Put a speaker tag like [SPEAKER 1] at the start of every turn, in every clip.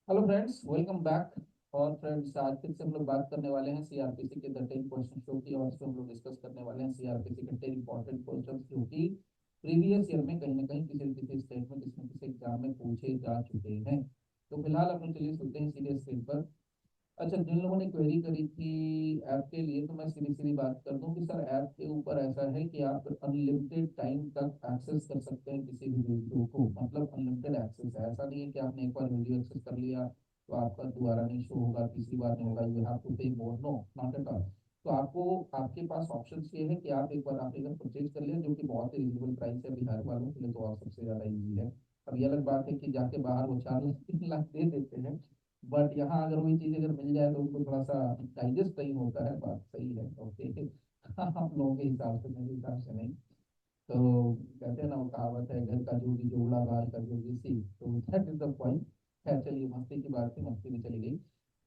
[SPEAKER 1] Hello friends, welcome back. और friends, आज फिर से हम लोग बात करने वाले हैं सीआरपीसी के 10 क्वेश्चन शो की। और इसमें हम लोग डिस्कस करने वाले हैं सीआरपीसी के 10 इंपॉर्टेंट क्वेश्चन जो कि प्रीवियस ईयर में कहीं ना कहीं किसी न किसी स्टेट में किसी न किसी एग्जाम में पूछे जा चुके हैं। तो फिलहाल हम लोग चलिए सुनते हैं सीधे स्क्रीन पर। अच्छा, जिन लोगों ने क्वेरी करी थी ऐप के लिए, तो मैं सीधी सीधी बात कर दूं कि सर ऐप के ऊपर ऐसा है कि आप अनलिमिटेड टाइम तक एक्सेस कर सकते हैं किसी भी वीडियो को। मतलब अनलिमिटेड एक्सेस है, ऐसा नहीं है कि आपने एक बार वीडियो एक्सेस कर लिया तो आपका दोबारा नहीं शो होगा, तीसरी बार नहीं होगा, you have to pay more. No, not at all. तो आपको, आपके पास ऑप्शन ये है कि आप एक बार आप अगर परचेज कर लिया, जो कि बहुत ही रिजनेबल प्राइस है बिहार वालों के लिए, तो और सबसे ज्यादा ईजी है। अब ये अलग बात है कि जाके बाहर वो 4 लाख 3 लाख दे देते हैं, बट यहाँ अगर वही चीज अगर मिल जाए तो उनको थोड़ा सा डाइजेस्ट नहीं होता है। बात सही है, ओके। आप लोगों के हिसाब से, मेरे हिसाब से नहीं। तो कहते हैं ना, वो कहावत है, घर का जोगी जोड़ा बाहर का जोगी सी। तो दैट इज द पॉइंट। खैर चलिए, मस्ती की बात थी, मस्ती में चली गई।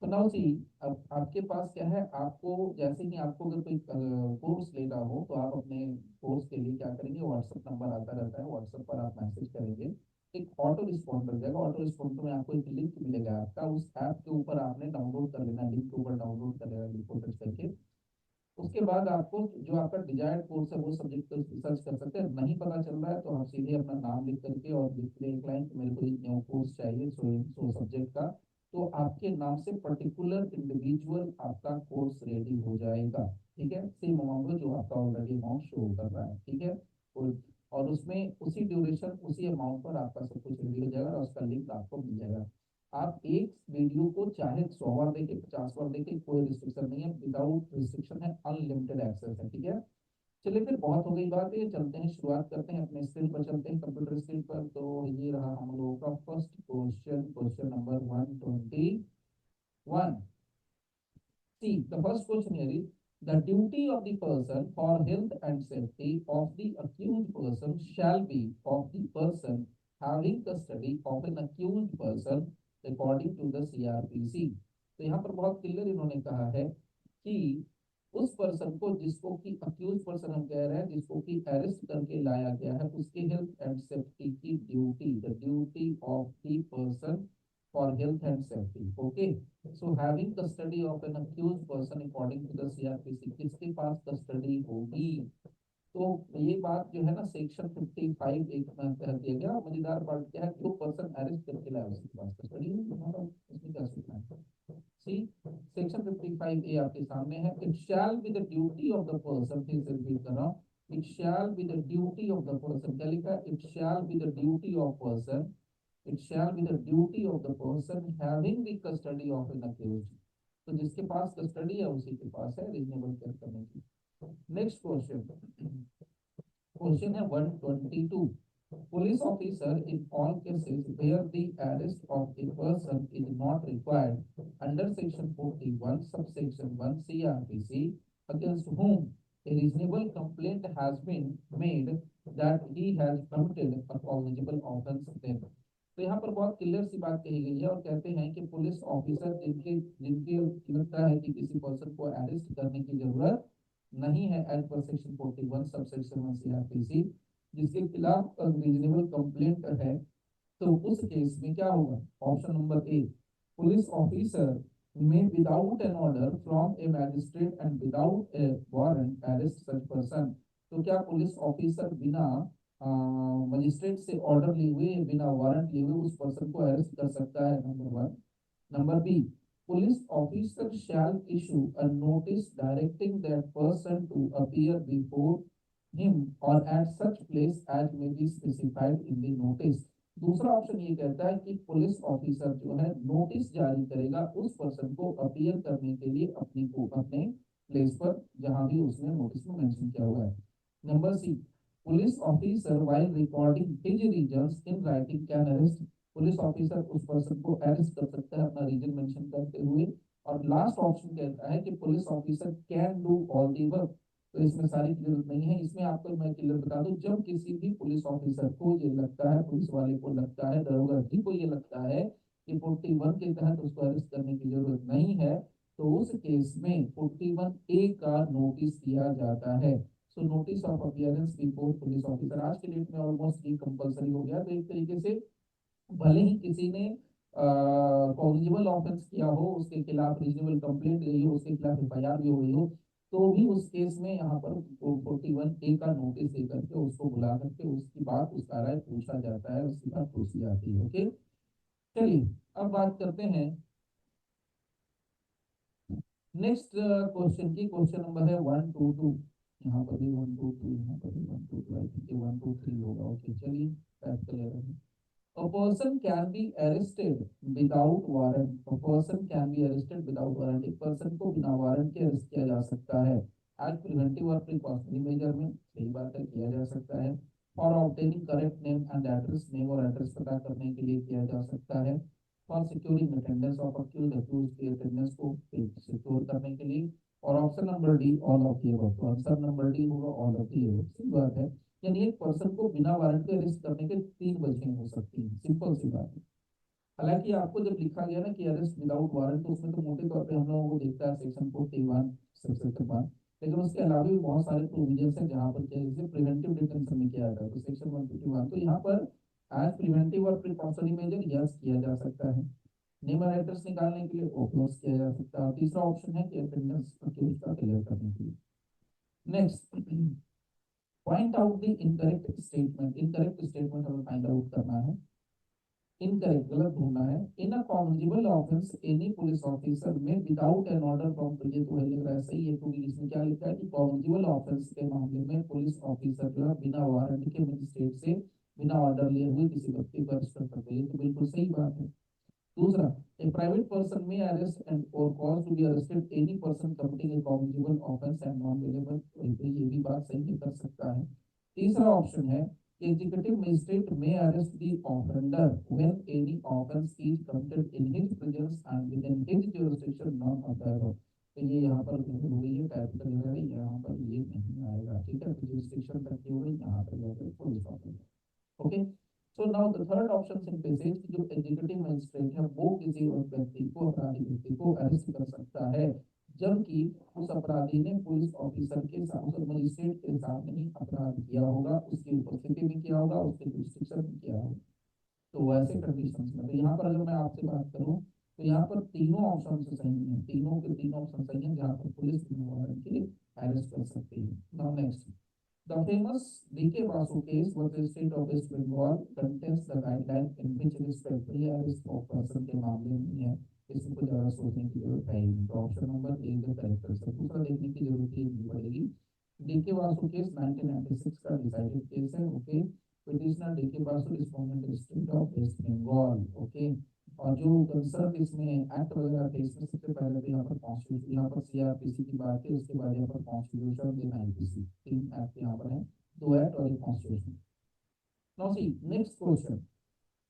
[SPEAKER 1] तो नाउ सी, अब आपके पास क्या है, आपको जैसे ही आपको अगर कोई कोर्स लेना हो तो आप अपने कोर्स के लिए क्या करेंगे, व्हाट्सएप नंबर आता रहता है, व्हाट्सएप पर आप मैसेज करेंगे, एक ऑटो रिस्पॉन्डर जाएगा। ऑटो रिस्पॉन्डर में आपको एक लिंक मिलेगा आपका, उस ऐप के ऊपर आपने डाउनलोड कर लेना, लिंक के ऊपर डाउनलोड कर लेना, लिंक को टच करके। उसके बाद आपको जो आपका डिजायर्ड कोर्स है वो सब्जेक्ट सर्च कर सकते हैं। नहीं पता चल रहा है तो हम सीधे अपना नाम लिख करके और लिख ले एक लाइन, मेरे को एक न्यू कोर्स चाहिए सो सब्जेक्ट का। तो आपके नाम से पर्टिकुलर इंडिविजुअल आपका कोर्स रेडी हो जाएगा। ठीक है, सेम अमाउंट जो आपका ऑलरेडी अमाउंट शो कर रहा है, ठीक है। और उसमें उसी ड्यूरेशन उसी अमाउंट पर आपका सब कुछ रेडी हो जाएगा और उसका लिंक आपको मिल जाएगा। आप एक वीडियो को चाहे 100 बार देखें, 50 बार देखें, कोई रिस्ट्रिक्शन नहीं है, विदाउट रिस्ट्रिक्शन है, अनलिमिटेड एक्सेस है, ठीक है। चलिए फिर, बहुत हो गई बात, ये चलते हैं, शुरुआत करते हैं, अपने स्क्रीन पर चलते हैं, कंप्यूटर स्क्रीन पर। तो ये रहा हम लोगों का first question, question number 121। See, the first question here is the duty of the person for health and safety of the accused person shall be of the person having custody of an accused person according to the CRPC। तो यहाँ पर बहुत clear इन्होंने कहा है कि उस person को, जिसको कि अक्यूज पर्सन हम कह रहे हैं, जिसको कि अरेस्ट करके लाया गया है, उसके हेल्थ एंड सेफ्टी की duty, the duty of the person for health and safety, okay. So having custody of an accused person according to the CrPC, किसके पास कस्टडी होगी? तो ये बात जो है ना, सेक्शन 55 एक में कह दिया गया। मजेदार बात क्या है, जो पर्सन अरेस्ट करके लाया उसके पास कस्टडी होगी, तुम्हारा इसमें क्या सोचना है? सी, सेक्शन 55 ए आपके सामने है। It shall be the duty of the person, फिर से रिपीट कर रहा हूँ, it shall be the duty of the person. क्या लिखा है? It shall be the duty of person, it shall be the duty of the person having the custody of an accused। तो जिसके पास कस्टडी है उसी के पास है रीजनेबल केयर करने की। नेक्स्ट क्वेश्चन, क्वेश्चन है 122। Police officer in all cases where the arrest of a person is not required under section 41 subsection 1 CRPC, against whom a reasonable complaint has been made that he has committed a cognizable offense, then। तो यहाँ पर बहुत clear सी बात कही गई है और कहते हैं कि पुलिस ऑफिसर जिनके जिनके लगता है कि किसी पर्सन को अरेस्ट करने की जरूरत नहीं है as per section 41 sub section 1 CrPC, जिसके खिलाफ रीजनेबल कंप्लेंट है, तो उस केस में क्या होगा? Option number A, police officer may without an order from a magistrate and without a warrant arrest such person. तो क्या पुलिस ऑफिसर बिना मजिस्ट्रेट से ऑर्डर लिए हुए, बिना वारंट लिए हुए उस पर्सन को अरेस्ट कर सकता है? Number one. Number B, police officer shall issue a notice directing that person to appear before him or at such place as may be specified in the notice। दूसरा option ये कहता है कि police officer जो है notice जारी करेगा उस पर्सन को अपीयर करने के लिए अपनी को अपने प्लेस पर, जहां भी उसने नोटिस में मेंशन किया हुआ है। Number C, police officer while recording his reasons in writing can arrest। Police officer उस पर्सन को अरेस्ट कर सकता है अपना रीजन मेंशन करते हुए। और लास्ट ऑप्शन कहता है कि police officer can do all the work. तो इसमें सारी की जरूरत नहीं है, इसमें आपको मैं क्लियर बता दूं, जब किसी भी पुलिस ऑफिसर को ये लगता है, पुलिस वाले को लगता है, दरोगा जी को ये लगता है कि 41 के तहत उसको अरेस्ट करने की जरूरत नहीं है, तो उस केस में 41 ए का नोटिस दिया जाता है। So notice of appearance before police officer आज के डेट में ऑलमोस्ट ये कंपलसरी हो गया। तो एक तरीके से भले ही किसी ने कॉग्निजेबल ऑफेंस किया हो, उसके खिलाफ रीजनेबल कंप्लेंट गई हो, उसके खिलाफ एफआईआर भी हो गई हो, तो भी उस केस में यहाँ पर 41A का नोटिस दे करके उसको बुला करके उसकी बात उसका राय पूछा जाता है, उसकी बात पूछी जाती है। ओके, चलिए अब बात करते हैं नेक्स्ट क्वेश्चन की। क्वेश्चन नंबर है 122। यहाँ पर भी 122, यहाँ पर भी 122, आई थिंक 123 होगा। ओके, चलिए बैक कर ले रहे हैं। A person can be arrested without warrant. A person can be arrested without warrant. एक पर्सन को बिना वारंट के अरेस्ट किया जा सकता है। आज प्रिवेंटिव और प्रिकॉशनरी मेजर में सही बात है, किया जा सकता है। For obtaining correct name and address, name और एड्रेस पता करने के लिए किया जा सकता है। For securing attendance of accused की अटेंडेंस को सिक्योर करने के लिए। और option number D, all of the above. तो आंसर नंबर डी होगा ऑल ऑफ द अबव। सही बात है, यानी एक पर्सन को बिना वारंट के अरेस्ट करने के तीन वजह हो सकती है। सिंपल सी बात है। हालांकि आपको जब लिखा गया ना कि अरेस्ट विदाउट वारंट, तो उसमें तो मोटे तौर पे हम लोगों को दिखता है सेक्शन 41 सबसेक्शन 1, लेकिन उसके अलावा भी बहुत सारे प्रोविजन है जहाँ पर क्या जैसे प्रिवेंटिव डिटेंशन में किया जाता है, तो सेक्शन 151। तो यहाँ पर एज प्रिवेंटिव और प्रिकॉशनरी मेजर यस किया जा सकता है। नेम और एड्रेस निकालने के लिए ओक्लोज किया जा सकता है। तीसरा ऑप्शन है कि अटेंडेंस का क्लियर करने के लिए। Next, point out the incorrect statement. Incorrect statement हमें फाइंड आउट करना है। इनकरेक्ट, गलत ढूंढना है। In a cognizable offence any police officer may without an order from, तो ये तो वही लग रहा है सही है, क्योंकि इसमें क्या लिखा है कि कॉग्निजेबल ऑफेंस के मामले में पुलिस ऑफिसर जो है बिना वारंट के मजिस्ट्रेट से बिना ऑर्डर लिए हुए किसी व्यक्ति को अरेस्ट कर सकते हैं। ये तो बिल्कुल सही बात है। दूसरा, a private person may arrest and or cause to be arrested any person committing a cognizable offence and non available, ये भी बात सही कर सकता है। तीसरा ऑप्शन है, एग्जीक्यूटिव मजिस्ट्रेट में arrest the offender when any offence is committed in his presence and with in his jurisdiction none of the above. तो ये यहाँ पर गड़बड़ हो गई है, कैपिटल है यहाँ पर, ये नहीं आएगा। ठीक है, तो ज्यूरिसडिक्शन तक की हो गई, यहाँ पर जाकर police officer. Okay, so now the third option simply says कि जो एग्जीक्यूटिव मजिस्ट्रेट है वो किसी और व्यक्ति को, अपराधी व्यक्ति को अरेस्ट कर सकता है, जबकि उस अपराधी ने पुलिस ऑफिसर के साथ, उस मजिस्ट्रेट के साथ नहीं अपराध किया होगा, उसकी उपस्थिति में किया होगा, उसके जुरिस्डिक्शन में किया होगा। तो वैसे कंडीशंस में, तो यहाँ पर अगर मैं आपसे बात करूँ तो यहाँ पर तीनों ऑप्शन सही हैं, तीनों के तीनों ऑप्शन सही हैं जहाँ पर पुलिस बिना वारंट के अरेस्ट कर सकती है। Now next, the famous D.K. Basu case versus State of West Bengal contains the guideline in which respectfully arrest of person के मामले में है। इसमें कुछ ज़्यादा सोचने की जरूरत है नहीं। तो ऑप्शन नंबर ए जो करेक्ट है, दूसरा देखने की जरूरत ही नहीं पड़ेगी। D.K. Basu केस 1996 का डिसाइडेड केस है। Okay, petitioner D.K. Basu respondent state of West Bengal. Okay, और जो कंसर्न इसमें एक्ट वगैरह थे, इसमें सबसे पहले तो यहाँ पर कॉन्स्टिट्यूशन, यहाँ पर सीआरपीसी की बात है, उसके बाद यहाँ पर कॉन्स्टिट्यूशन देन आईपीसी, तीन एक्ट यहाँ पर है, दो एक्ट और एक constitution. Now see next question,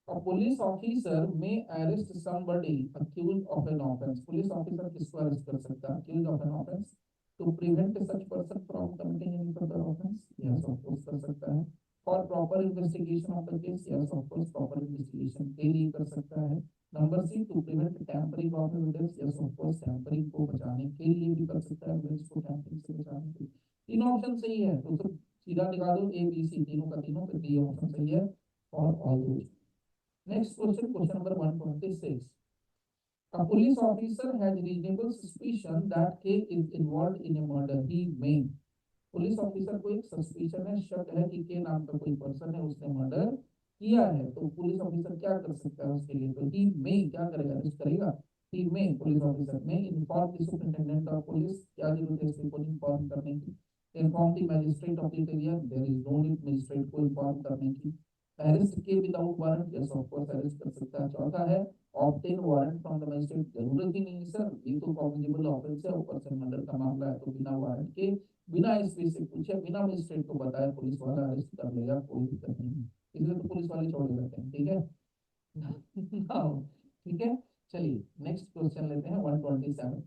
[SPEAKER 1] a police officer may arrest somebody accused of an offence. Police officer किसको अरेस्ट कर सकता है accused of an offence to prevent such person from committing any further offence? Yes of course कर सकता है। For proper investigation of the case? Yes of course proper investigation के लिए कर सकता है। Number C, to prevent tampering of evidence? Yes of course tampering को बचाने के लिए भी कर सकता है, एविडेंस को टैंपरिंग से बचाने के लिए। तीनों ऑप्शन सही है, तो सिर्फ सीधा निकाल दो ए बी सी तीनों का तीनों, फिर डी ऑप्शन सही है और ऑल दो। Next question, question number 126. A police officer has reasonable suspicion that K is involved in a murder. He may. Police officer को एक सस्पिशन है, शक है कि के नाम का कोई पर्सन है, उसने मर्डर किया है। तो पुलिस ऑफिसर क्या कर सकता है उसके लिए? तो ही में क्या करेगा, अरेस्ट करेगा। ही में, police officer may inform the superintendent of police, क्या जरूरत है इसको इन्फॉर्म करने की। Inform the magistrate of the area, there is no need magistrate को इन्फॉर्म करने की। अरेस्ट के without warrant? Yes of course arrest कर सकता है। चौथा है obtain warrant from the magistrate? जरूरत ही नहीं है सर, ये तो कॉग्निजेबल ऑफेंस है, ऊपर से मर्डर का मामला है, तो बिना वारंट के, बिना स्पेस से पूछे, बिना मजिस्ट्रेट को बताया पुलिस वाला अरेस्ट कर लेगा, कोई दिक्कत नहीं है। इसलिए तो पुलिस वाले छोड़ देते हैं। ठीक है ठीक है, चलिए नेक्स्ट क्वेश्चन लेते हैं 127।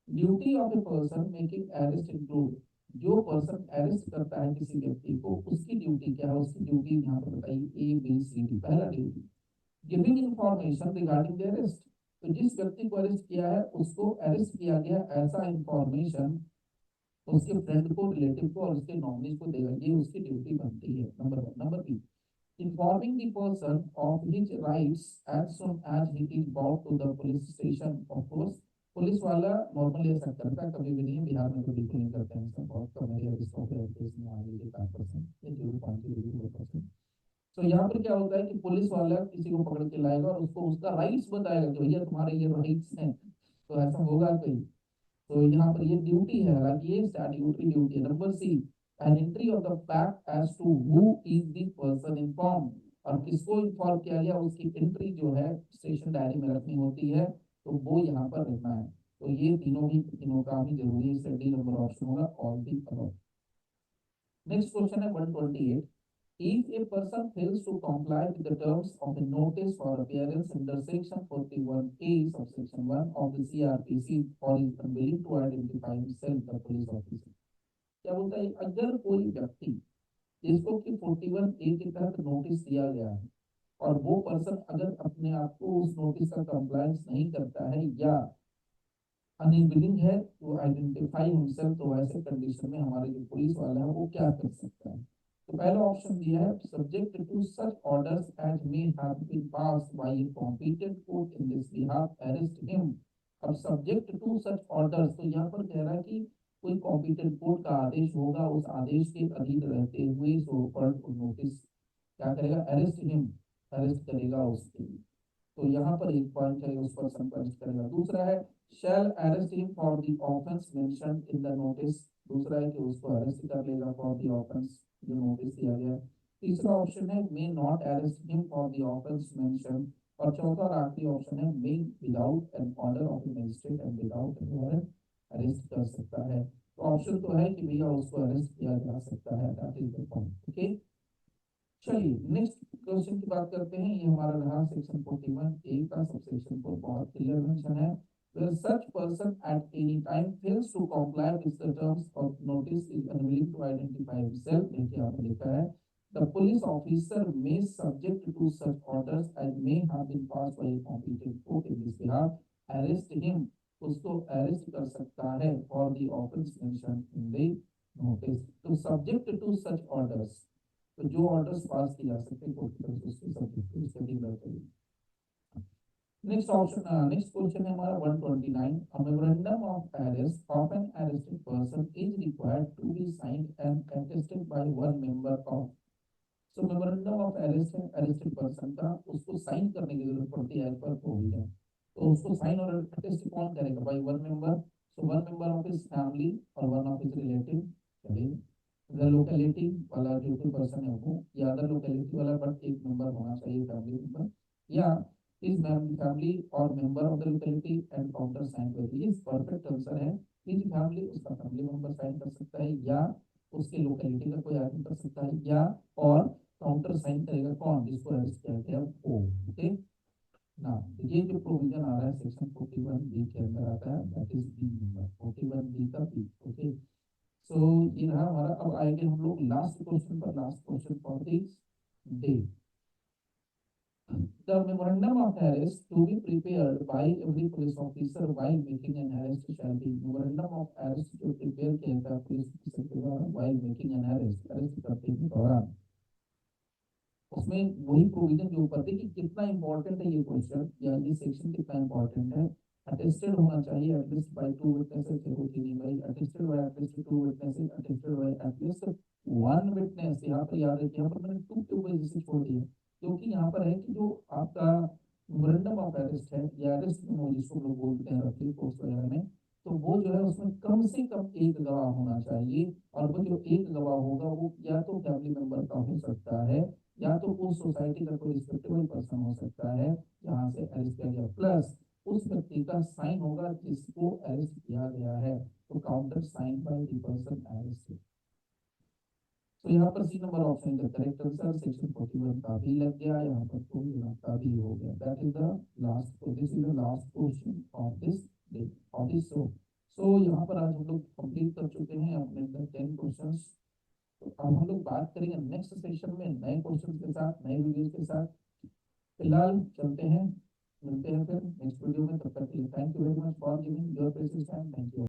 [SPEAKER 1] Duty of a person making arrest include, जो पर्सन अरेस्ट करता है किसी व्यक्ति को, उसकी ड्यूटी क्या है? उसकी ड्यूटी यहाँ पर बताइए ए बी सी डी। पहला duty, giving information regarding the arrest, तो जिस व्यक्ति को अरेस्ट किया है उसको अरेस्ट किया गया ऐसा इंफॉर्मेशन उसके फ्रेंड को, रिलेटिव को और उसके नॉमिनी को देगा, ये उसकी ड्यूटी बनती है। Number one. Number B, informing the person of his rights as soon as he is brought to the police station. Of course, police वाला नॉर्मली ऐसा करता है, कभी भी नहीं, बिहार में तो बिल्कुल नहीं करते हैं, सब बहुत कम है, केस में आ गई 5% या 0.02%। तो यहाँ पर क्या होता है कि पुलिस वाला किसी को पकड़ के लाएगा और उसको उसका राइट्स बताएगा कि भैया तुम्हारे ये राइट्स हैं, तो ऐसा होगा कोई। तो यहाँ पर ये ड्यूटी है, हालांकि ये स्टैट्यूटरी ड्यूटी है। Number C, an entry of the fact as to who is the person inform, और किसको इन्फॉर्म किया गया उसकी एंट्री जो है स्टेशन डायरी में रखनी होती है, तो वो यहाँ पर रखना है। तो ये तीनों का भी जरूरी है, इससे डी नंबर ऑप्शन होगा, all the above. Next question है 128, if a person fails to comply with the terms of the notice for appearance under section 41A subsection 1 of the CRPC or is unwilling to identify himself, the police officer, क्या बोलता है, अगर कोई व्यक्ति जिसको कि 41A के तहत नोटिस दिया गया है और वो पर्सन अगर अपने आप को उस नोटिस का कंप्लायंस नहीं करता है या अनविलिंग है टू आइडेंटिफाई हिमसेल्फ, तो ऐसे कंडीशन में हमारे जो पुलिस वाला है वो क्या कर सकता है। तो पहला ऑप्शन दिया है, subject to such orders as may have been passed by a competent court in this behalf arrest him. अब सब्जेक्ट टू सच ऑर्डर्स, तो यहाँ पर कह रहा है कि कोई कॉम्पिटेंट कोर्ट का आदेश होगा, उस आदेश के अधीन रहते हुए सो नोटिस क्या करेगा, अरेस्ट हिम, अरेस्ट करेगा उसके। तो यहाँ पर एक पॉइंट है, उस पर्सन को अरेस्ट करेगा। दूसरा है shall arrest him for the offense mentioned in the notice, दूसरा है कि उसको अरेस्ट कर लेगा for the offense जो नोटिस दिया गया। तीसरा ऑप्शन है may not arrest him for the offense mentioned, और चौथा और आखिरी ऑप्शन है may without an order of the magistrate and without a warrant arrest कर सकता है। तो ऑप्शन तो है कि भैया उसको अरेस्ट किया जा सकता है, that is the point. Okay, चलिए नेक्स्ट क्वेश्चन की बात करते हैं। ये हमारा रहा सेक्शन 41A का सबसेक्शन 4, बहुत क्लियर मेंशन है, where such person at any time fails to comply with the terms of notice is unwilling to identify himself, देखिए यहाँ पर लिखा है, the police officer may subject to such orders as may have been passed by a competent court in this behalf arrest him, उसको arrest कर सकता है for the offense mentioned in the notice। तो subject to such orders, तो जो orders pass किए जा सकते हैं कोर्ट की तरफ से उसके सब्जेक्ट उसके डिक्लेयर करिए। नेक्स्ट ऑप्शन, नेक्स्ट क्वेश्चन है हमारा 129, a memorandum of arrest of an arrested person is required to be signed and attested by one member of, so memorandum of arrest है अरेस्टेड पर्सन का, उसको sign करने की जरूरत पड़ती है एज पर प्रोविजन। तो उसको साइन और अटेस्ट कौन करेगा, by one member, so one member of his family और वन ऑफ हिज रिलेटिव। चलिए, अगर लोकेलिटी वाला जो कोई पर्सन है वो, या अदर लोकेलिटी वाला बट एक मेंबर होना चाहिए फैमिली मेंबर, या इस फैमिली और member of the locality and countersign कर दिए। परफेक्ट आंसर है इस फैमिली, उसका फैमिली मेंबर साइन कर सकता है, या उसके लोकेलिटी का कोई आदमी कर सकता है, या और काउंटर साइन करेगा कौन, जिसको अरेस्ट किया गया वो। ओके ना, ये जो प्रोविजन आ रहा है सेक्शन 41B के अंदर आता है, that is B number 41B का बी। ओके, सो ये रहा हमारा। अब आएंगे हम लोग लास्ट क्वेश्चन पर, last question for this day. The memorandum of arrest to be prepared by every police officer while making an arrest shall be, memorandum of arrest जो प्रिपेयर किया जाता है पुलिस ऑफिसर के द्वारा while making an arrest, arrest करते के दौरान, उसमें वही प्रोविजन जो ऊपर देखिए कितना इंपॉर्टेंट है ये क्वेश्चन या ये सेक्शन कितना इंपॉर्टेंट है। अटेस्टेड होना चाहिए एटलीस्ट बाय 2 विटनेसेस, होती नहीं भाई, attested bye at least 2 witnesses, attested bye at least 1 witness. यहाँ पर याद रखिए, यहाँ पर मैंने 2 की वजह से छोड़ दिया क्योंकि यहाँ पर है कि जो आपका मेमोरेंडम ऑफ अरेस्ट है या अरेस्ट मेमो जिसको लोग बोलते हैं रफली कोर्स वगैरह में, तो वो जो है उसमें कम से कम एक गवाह होना चाहिए, और वो जो एक गवाह होगा वो या तो फैमिली मेंबर का हो सकता है या तो उस सोसाइटी का कोई रिस्पेक्टेबल पर्सन हो सकता है जहाँ से अरेस्ट किया गया, प्लस उस व्यक्ति का साइन होगा जिसको अरेस्ट किया गया है, तो countersign by the person arrested. तो यहाँ पर सी नंबर ऑप्शन का करेक्ट आंसर सेक्शन 41 का भी लग गया, यहाँ पर तो यहाँ का भी हो गया। That is the last, this is the last question of this day of this show. So यहाँ पर आज हम लोग कंप्लीट कर चुके हैं अपने 10 क्वेश्चंस। तो अब हम लोग बात करेंगे नेक्स्ट सेशन में नए क्वेश्चन के साथ, नए वीडियो के साथ। फिलहाल चलते हैं, मिलते हैं फिर नेक्स्ट वीडियो में, तब तक के लिए thank you very much for giving your precious time. Thank you.